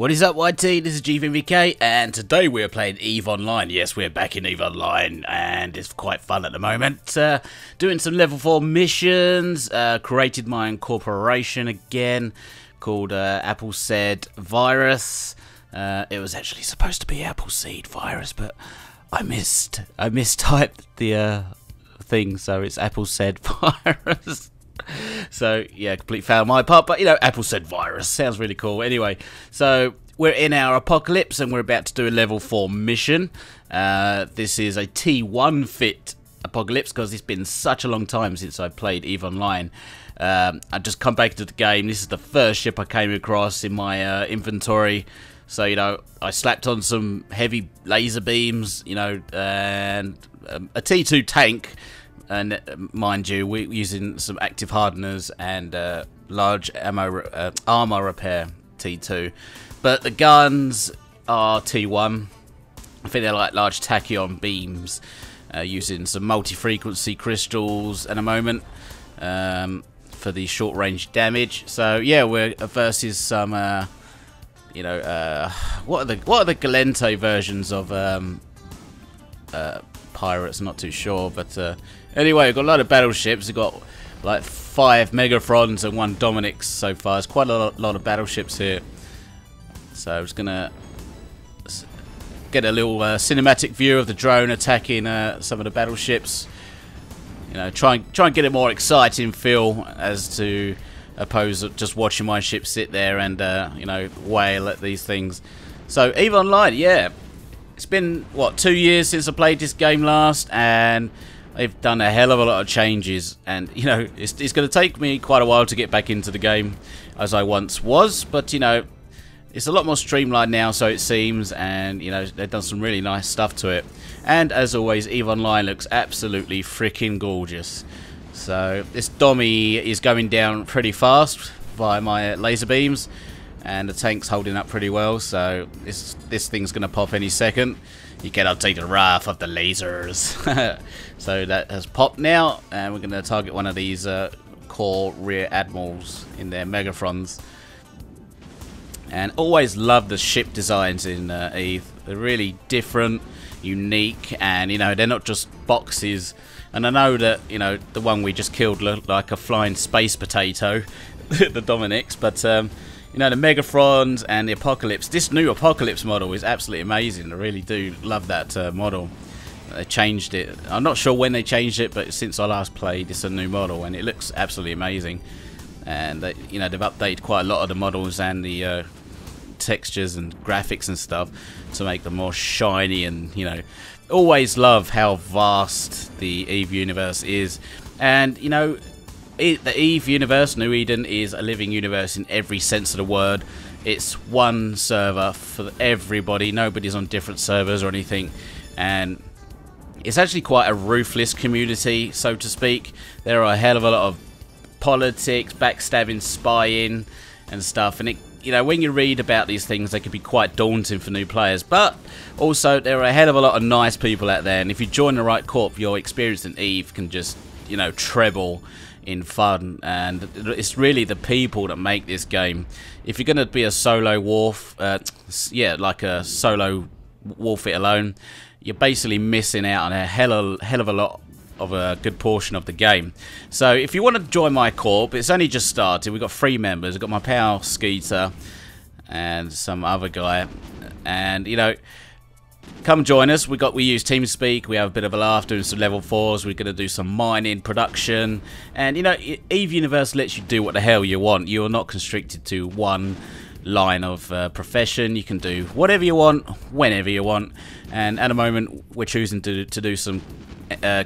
What is up, YT? This is GVM-uk, and today we're playing EVE Online. Yes, we're back in EVE Online, and it's quite fun at the moment. Doing some level 4 missions, created my own corporation again, called Appleseed Virus. It was actually supposed to be Appleseed Virus, but I mistyped the thing, so it's Appleseed Virus. So yeah, complete fail on my part, but you know, Appleseed Virus sounds really cool. Anyway, so we're in our apocalypse and we're about to do a level 4 mission. This is a T1 fit apocalypse because it's been such a long time since I played EVE Online. I just come back to the game. This is the first ship I came across in my inventory. So, you know, I slapped on some heavy laser beams, you know, and a T2 tank. And mind you, we're using some active hardeners and large armor repair T2. But the guns are T1. I think they're like large tachyon beams, using some multi-frequency crystals in a moment for the short-range damage. So yeah, we're versus some, you know, what are the Galente versions of pirates? I'm not too sure, but anyway, we've got a lot of battleships. We've got like 5 Megathrons and 1 Dominix so far. There's quite a lot of battleships here. So I'm just gonna get a little cinematic view of the drone attacking some of the battleships. You know, try and get a more exciting feel as to opposed to just watching my ship sit there and you know, wail at these things. So EVE Online, yeah. It's been, what, 2 years since I played this game last, and they've done a hell of a lot of changes. And, you know, it's going to take me quite a while to get back into the game as I once was. But, you know, it's a lot more streamlined now, so it seems. And, you know, they've done some really nice stuff to it. And, as always, EVE Online looks absolutely freaking gorgeous. So, this Dommy is going down pretty fast via my laser beams. And the tank's holding up pretty well, so this thing's going to pop any second. You cannot take the wrath of the lasers. So that has popped now, and we're going to target one of these core rear admirals in their Megathrons. And always love the ship designs in EVE. They're really different, unique, and you know, they're not just boxes. And I know that, you know, the one we just killed looked like a flying space potato, the Dominix, but you know, the Megathrons and the Apocalypse. This new Apocalypse model is absolutely amazing. I really do love that model. They changed it. I'm not sure when they changed it, but since I last played, it's a new model, and it looks absolutely amazing. And they, you know, they've updated quite a lot of the models and the textures and graphics and stuff to make them more shiny. And you know, always love how vast the EVE universe is. And you know, the EVE universe, New Eden, is a living universe in every sense of the word. It's one server for everybody. Nobody's on different servers or anything. And it's actually quite a ruthless community, so to speak. There are a hell of a lot of politics, backstabbing, spying, and stuff. And it, you know, when you read about these things, they can be quite daunting for new players. But also, there are a hell of a lot of nice people out there. And if you join the right corp, your experience in EVE can just, you know, treble in fun. And it's really the people that make this game. If you're going to be a solo wolf, yeah, like a solo wolf it alone, you're basically missing out on a hell of a lot of a good portion of the game. So if you want to join my corp, it's only just started. We've got 3 members. We've got my pal Skeeter and some other guy, and you know, come join us. We use TeamSpeak. We have a bit of a laugh doing some level 4s. We're going to do some mining, production. And, you know, EVE Universe lets you do what the hell you want. You are not constricted to one line of profession. You can do whatever you want, whenever you want. And at the moment, we're choosing to do some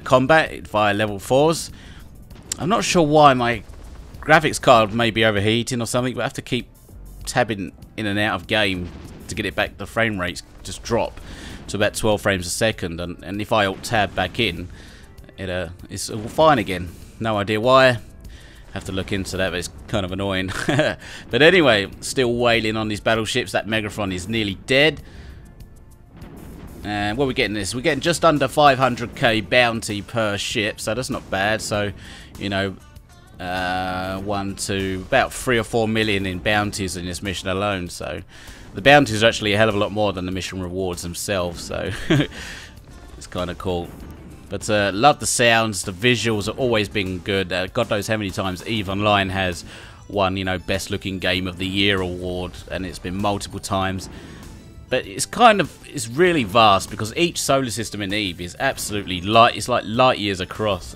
combat via level 4s. I'm not sure why my graphics card may be overheating or something, but I have to keep tabbing in and out of game to get it back. The frame rates just drop to about 12 frames a second, and if I alt tab back in, it's all fine again. No idea why. Have to look into that, but it's kind of annoying. But anyway, still wailing on these battleships. That Megathron is nearly dead. And what are we getting this? We're getting just under 500k bounty per ship, so that's not bad. So, you know, about 3 or 4 million in bounties in this mission alone. So the bounties are actually a hell of a lot more than the mission rewards themselves, so it's kind of cool. But love the sounds, the visuals have always been good. God knows how many times EVE Online has won, you know, best looking game of the year award, and it's been multiple times. But it's it's really vast, because each solar system in EVE is absolutely it's like light years across.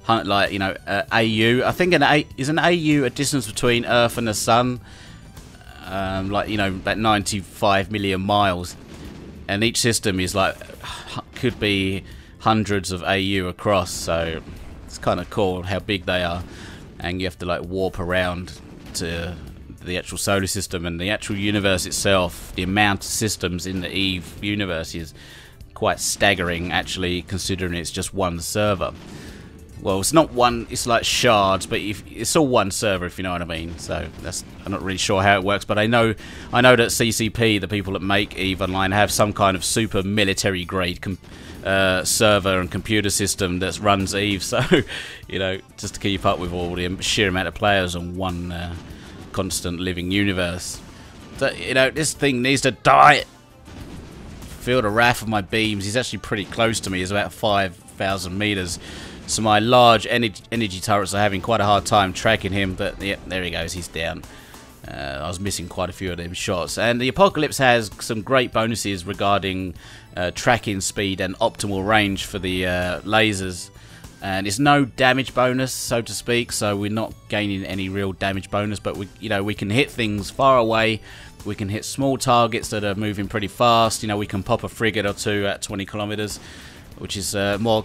Like, you know, AU. I think is an AU a distance between Earth and the Sun, like, you know, about 95 million miles, and each system is like could be hundreds of AU across. So it's kind of cool how big they are, and you have to like warp around to the actual solar system and the actual universe itself. The amount of systems in the EVE universe is quite staggering, actually, considering it's just one server. Well, it's not one, it's like shards, but it's all one server, if you know what I mean. So I'm not really sure how it works, but I know that CCP, the people that make EVE Online, have some kind of super military grade server and computer system that runs EVE. So, you know, just to keep up with all the sheer amount of players on one constant living universe. So, you know, this thing needs to die. Feel the wrath of my beams. He's actually pretty close to me. He's about 5,000 meters. So my large energy turrets are having quite a hard time tracking him, but yeah, there he goes, he's down. I was missing quite a few of them shots. And the Apocalypse has some great bonuses regarding tracking speed and optimal range for the lasers. And it's no damage bonus, so to speak, so we're not gaining any real damage bonus, but we can hit things far away. We can hit small targets that are moving pretty fast. You know, we can pop a frigate or two at 20 kilometers, which is more,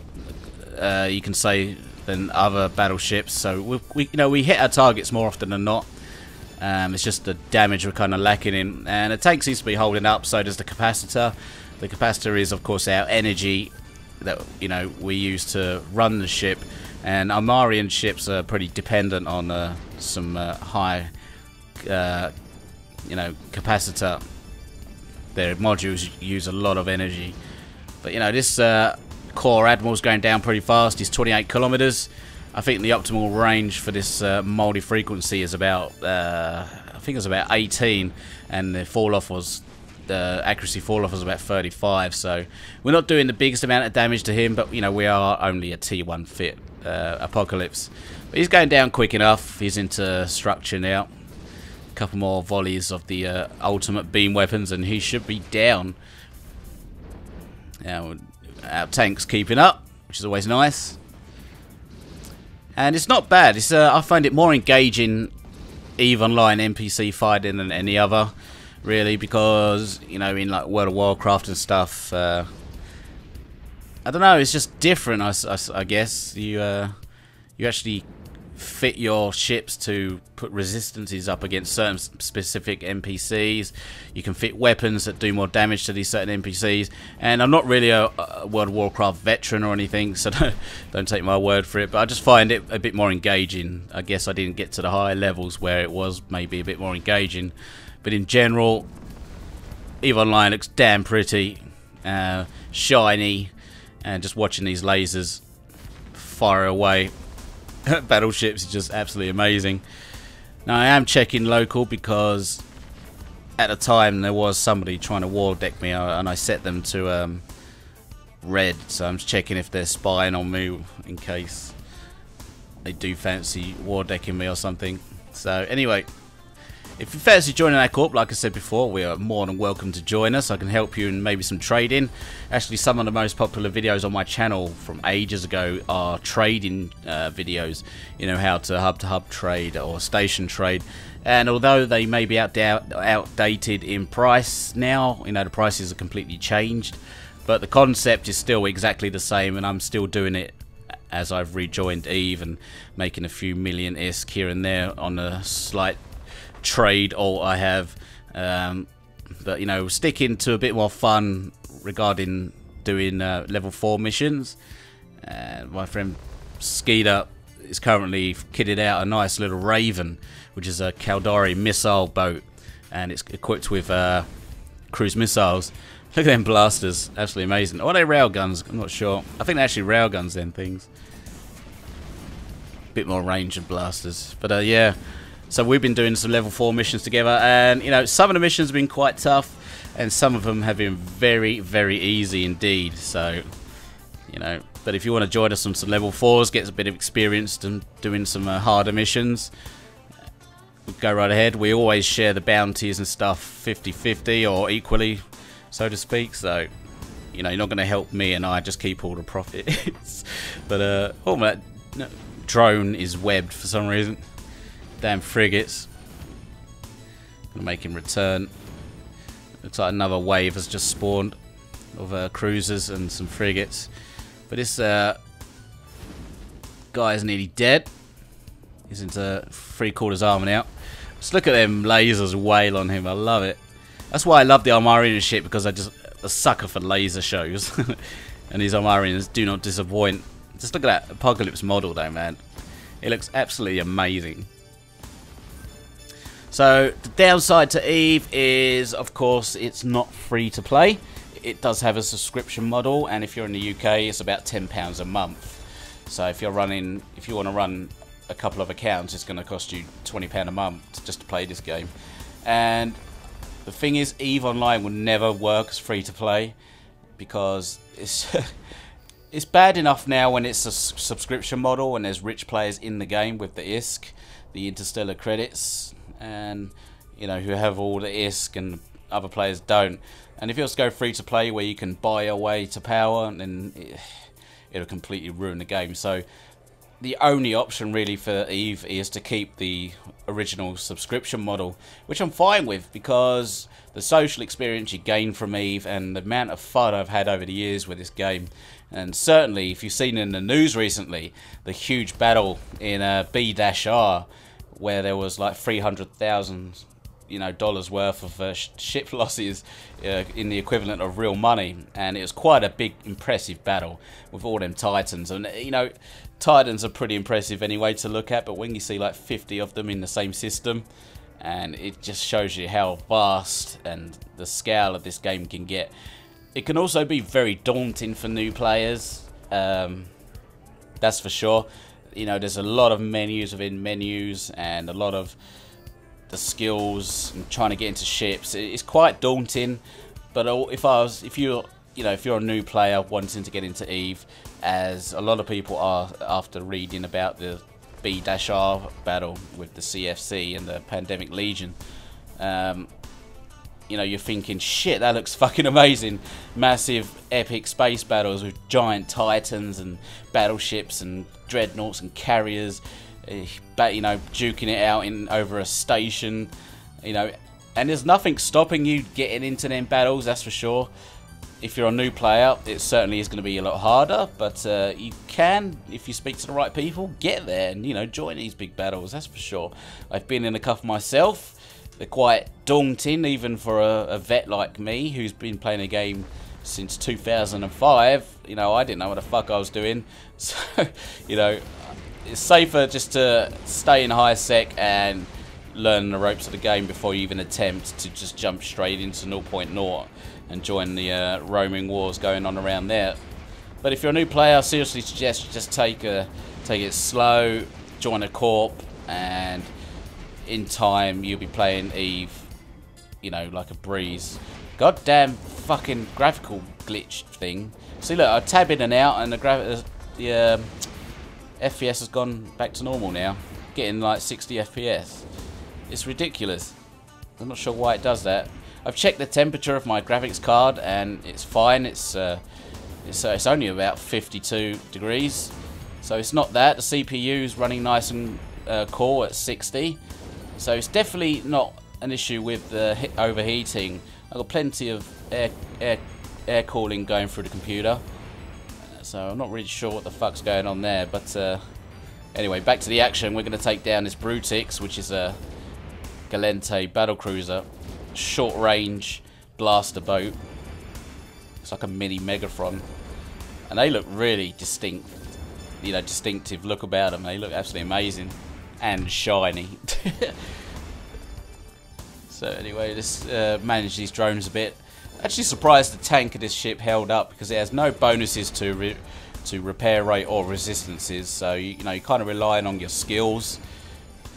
you can say, than other battleships. So we hit our targets more often than not. It's just the damage we're kind of lacking in, and the tank seems to be holding up. So does the capacitor. The capacitor is, of course, our energy that we use to run the ship, and our Marian ships are pretty dependent on some high capacitor. Their modules use a lot of energy, but this core admiral's going down pretty fast. He's 28 kilometers. I think the optimal range for this multi-frequency is about I think it's about 18, and the fall-off was accuracy fall-off was about 35. So we're not doing the biggest amount of damage to him, but we are only a T1 fit Apocalypse. But he's going down quick enough. He's into structure now. A couple more volleys of the ultimate beam weapons, and he should be down. Now our tank's keeping up, which is always nice. And it's not bad. It's I find it more engaging EVE Online NPC fighting than any other, really, because in like World of Warcraft and stuff, I don't know, it's just different. I guess you actually fit your ships to put resistances up against certain specific NPCs. You can fit weapons that do more damage to these certain NPCs. And I'm not really a World of Warcraft veteran or anything, so don't take my word for it, but I just find it a bit more engaging. I guess I didn't get to the higher levels where it was maybe a bit more engaging, but in general, EVE Online looks damn pretty, shiny, and just watching these lasers fire away battleships is just absolutely amazing. Now I am checking local because at the time there was somebody trying to war deck me, and I set them to red, so I'm just checking if they're spying on me in case they do fancy war decking me or something. So anyway, if you fancy joining our corp, like I said before, we are more than welcome to join us. I can help you in maybe some trading. Actually, some of the most popular videos on my channel from ages ago are trading videos. How to hub trade or station trade. And although they may be outdated in price now, the prices are completely changed, but the concept is still exactly the same, and I'm still doing it as I've rejoined EVE and making a few million ISK here and there on a slight trade alt I have, but sticking to a bit more fun regarding doing level 4 missions. My friend Skeeter is currently kitted out a nice little Raven, which is a Caldari missile boat, and it's equipped with cruise missiles. Look at them blasters, absolutely amazing. Or are they railguns? I'm not sure. I think they're actually railguns, then things. Bit more range of blasters, but yeah. So we've been doing some level 4 missions together, and you know, some of the missions have been quite tough, and some of them have been very, very easy indeed. So, you know, but if you want to join us on some level 4s, get a bit of experience and doing some harder missions, go right ahead. We always share the bounties and stuff 50-50 or equally, so to speak. So, you know, you're not going to help me and I just keep all the profits. But oh, that drone is webbed for some reason. Damn frigates. Gonna make him return. Looks like another wave has just spawned of cruisers and some frigates. But this guy is nearly dead. He's into 3/4 armor now. Just look at them lasers wail on him. I love it. That's why I love the Armarian ship, because I just a sucker for laser shows. And these Armarians do not disappoint. Just look at that Apocalypse model though, man. It looks absolutely amazing. So the downside to EvE is, of course, it's not free to play. It does have a subscription model, and if you're in the UK, it's about £10 a month. So if you want to run a couple of accounts, it's going to cost you £20 a month just to play this game. And the thing is, EvE Online will never work as free to play, because it's it's bad enough now when it's a subscription model and there's rich players in the game with the ISK, the interstellar credits, and you know, who have all the ISK and other players don't. And if you just go free to play where you can buy your way to power, then it'll completely ruin the game. So the only option really for EvE is to keep the original subscription model, which I'm fine with, because the social experience you gain from EvE and the amount of fun I've had over the years with this game. And certainly, if you've seen in the news recently, the huge battle in B-R, where there was like $300,000, you know, dollars worth of ship losses in the equivalent of real money, and it was quite a big, impressive battle with all them Titans. And you know, Titans are pretty impressive anyway to look at, but when you see like 50 of them in the same system, and it just shows you how vast and the scale of this game can get. It can also be very daunting for new players, that's for sure. You know, there's a lot of menus within menus, and a lot of the skills and trying to get into ships. It's quite daunting. But if you're a new player wanting to get into EvE, as a lot of people are after reading about the B-R battle with the CFC and the Pandemic Legion, you know, you're thinking, shit, that looks fucking amazing. Massive, epic space battles with giant Titans and battleships and dreadnoughts and carriers, you know, duking it out over a station, you know, and there's nothing stopping you getting into them battles, that's for sure. If you're a new player, it certainly is going to be a lot harder, but you can, if you speak to the right people, get there and, you know, join these big battles, that's for sure. I've been in a couple myself. They're quite daunting, even for a vet like me, who's been playing a game since 2005. You know, I didn't know what the fuck I was doing. So, you know, it's safer just to stay in high sec and learn the ropes of the game before you even attempt to just jump straight into 0.0 and join the roaming wars going on around there. But if you're a new player, I seriously suggest you just take it slow, join a corp, and in time you'll be playing EvE, you know, like a breeze. Goddamn fucking graphical glitch thing. See, look, I tab in and out, and the FPS has gone back to normal now, getting like 60 FPS. It's ridiculous. I'm not sure why it does that. I've checked the temperature of my graphics card and it's fine. It's only about 52 degrees, so it's not that. The CPU is running nice and cool at 60, so it's definitely not an issue with the overheating. I've got plenty of air cooling going through the computer, so I'm not really sure what the fuck's going on there. But anyway, back to the action. We're going to take down this Brutix, which is a Galente battlecruiser, short-range blaster boat. It's like a mini Megathron, and they look really distinct. You know, distinctive look about them. They look absolutely amazing and shiny. So anyway, let's manage these drones a bit. Actually surprised the tank of this ship held up, because it has no bonuses to repair rate or resistances. So you know, you're kind of relying on your skills.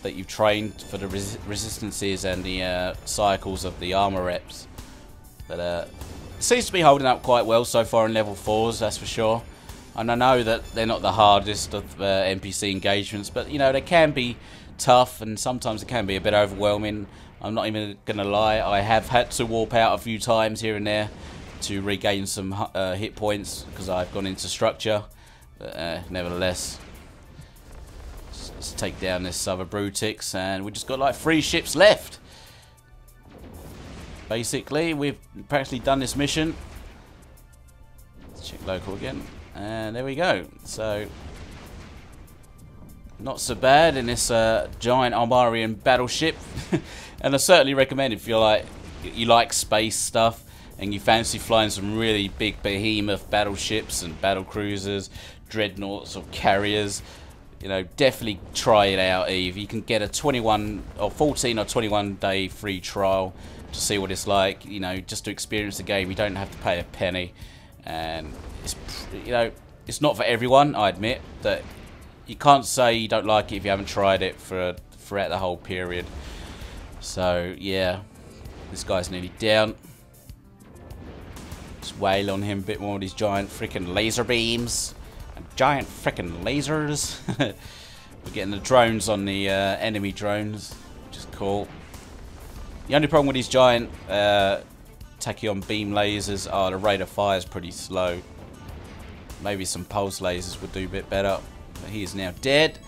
that you've trained for the resistances and the cycles of the armor reps. But it seems to be holding up quite well so far in level 4s, that's for sure. And I know that they're not the hardest of NPC engagements, but you know, they can be tough and sometimes it can be a bit overwhelming. I'm not even gonna lie, I have had to warp out a few times here and there to regain some hit points because I've gone into structure. But nevertheless, let's take down this other Brutix, and we just got like 3 ships left. Basically, we've practically done this mission. Let's check local again, and there we go. So, not so bad in this giant Armarian battleship. And I certainly recommend if you like space stuff and you fancy flying some really big behemoth battleships and battle cruisers, dreadnoughts or carriers, you know, definitely try it out, EVE. You can get a 14 or 21 day free trial to see what it's like, you know, just to experience the game. You don't have to pay a penny, and it's, you know, it's not for everyone, I admit. That you can't say you don't like it if you haven't tried it throughout the whole period. So yeah, this guy's nearly down. Just wail on him a bit more with these giant freaking laser beams and giant freaking lasers. We're getting the drones on the enemy drones, which is cool. The only problem with these giant tachyon beam lasers are the rate of fire is pretty slow. Maybe some pulse lasers would do a bit better. But he is now dead,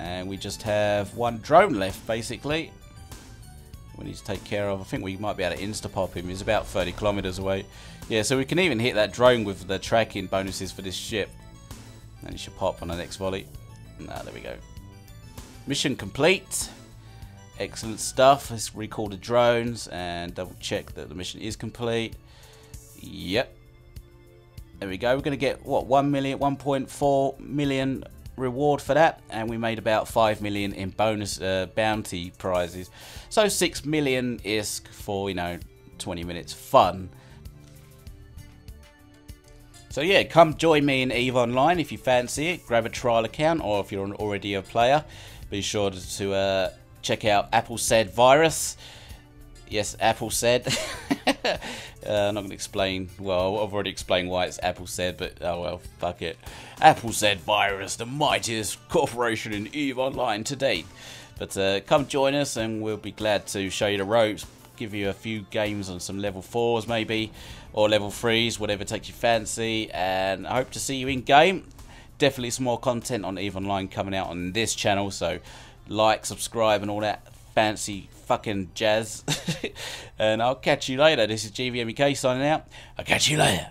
and we just have 1 drone left basically. We need to take care of. I think we might be able to insta-pop him. He's about 30 kilometers away. Yeah, so we can even hit that drone with the tracking bonuses for this ship. And he should pop on the next volley. Ah, there we go. Mission complete. Excellent stuff. Let's recall the drones and double check that the mission is complete. Yep. There we go. We're going to get, what, 1.4 million reward for that, and we made about 5 million in bonus bounty prizes. So 6 million ISK for, you know, 20 minutes fun. So yeah, come join me in EVE Online if you fancy it. Grab a trial account, or if you're already a player, be sure to check out Apple Said Virus. Yes, Apple Said. I'm not going to explain. Well, I've already explained why it's Apple Said, but oh well, fuck it. Apple Said Virus, the mightiest corporation in EVE Online to date. But come join us, and we'll be glad to show you the ropes, give you a few games on some level 4s maybe, or level 3s, whatever takes your fancy. And I hope to see you in game. Definitely some more content on EVE Online coming out on this channel, so like, subscribe, and all that fancy fucking jazz. And I'll catch you later. This is GVM-uk signing out. I'll catch you later.